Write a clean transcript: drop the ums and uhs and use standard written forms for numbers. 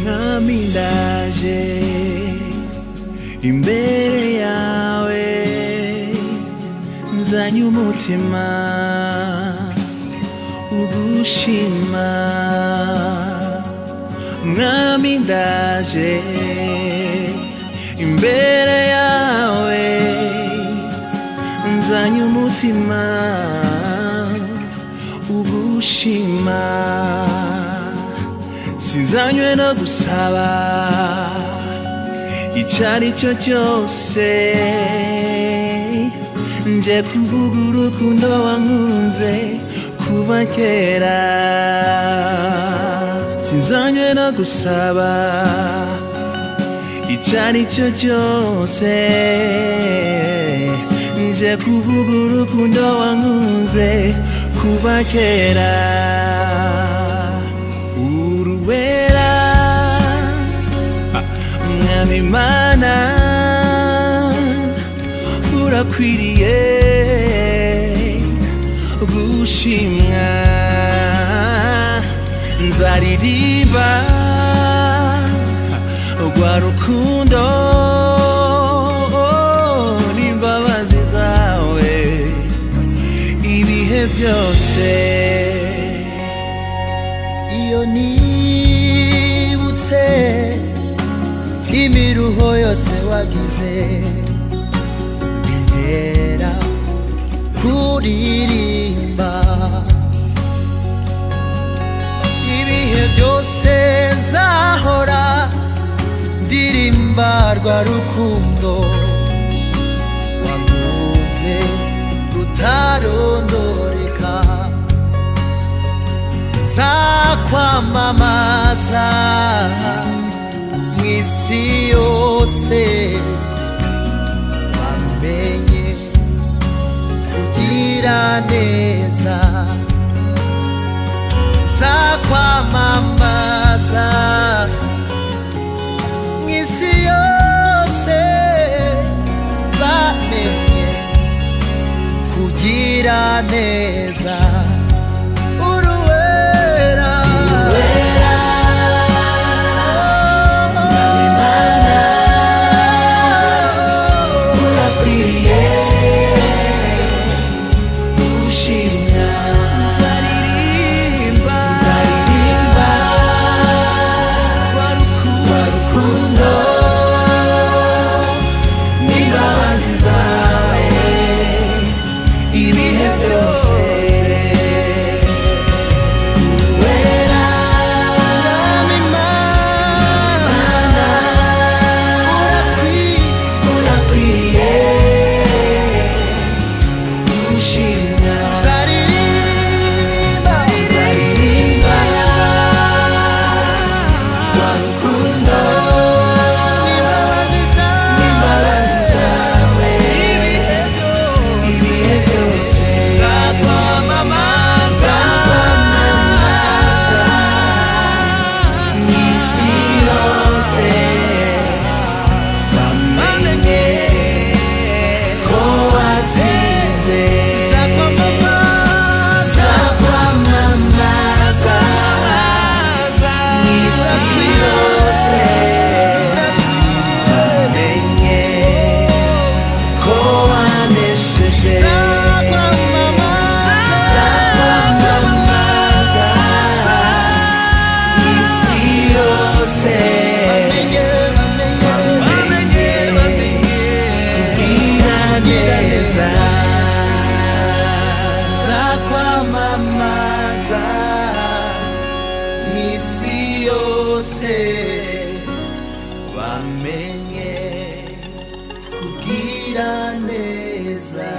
mwami ndaje imbere yawe nzanye umutima ugushima mwami ndaje imbere yawe nzanye umutima ugushima sinzanywe no gusaba icyari cyo cyose nje kuvuga urukundo wankunze kuva kera sinzanywe no gusaba icyari cyo cyose nje kuvuga urukundo wankunze kuva kera uruwera mwami mana urakwiriye gushimwa nzaririmba rwa rukundo n'imbabazi zawe ibihe byose iyo nibutse imiruho yose wagize bintera kuririmba ibihe byose nzahora ndirimba rwa rukundo wankunze rutarondoreka nzakwamamaza mw'isi yose bamenye kugira neza nzakwamamaza mw'isi yose bamenye kugira neza zakwamamaza mw'isi yose bamenye kugira neza.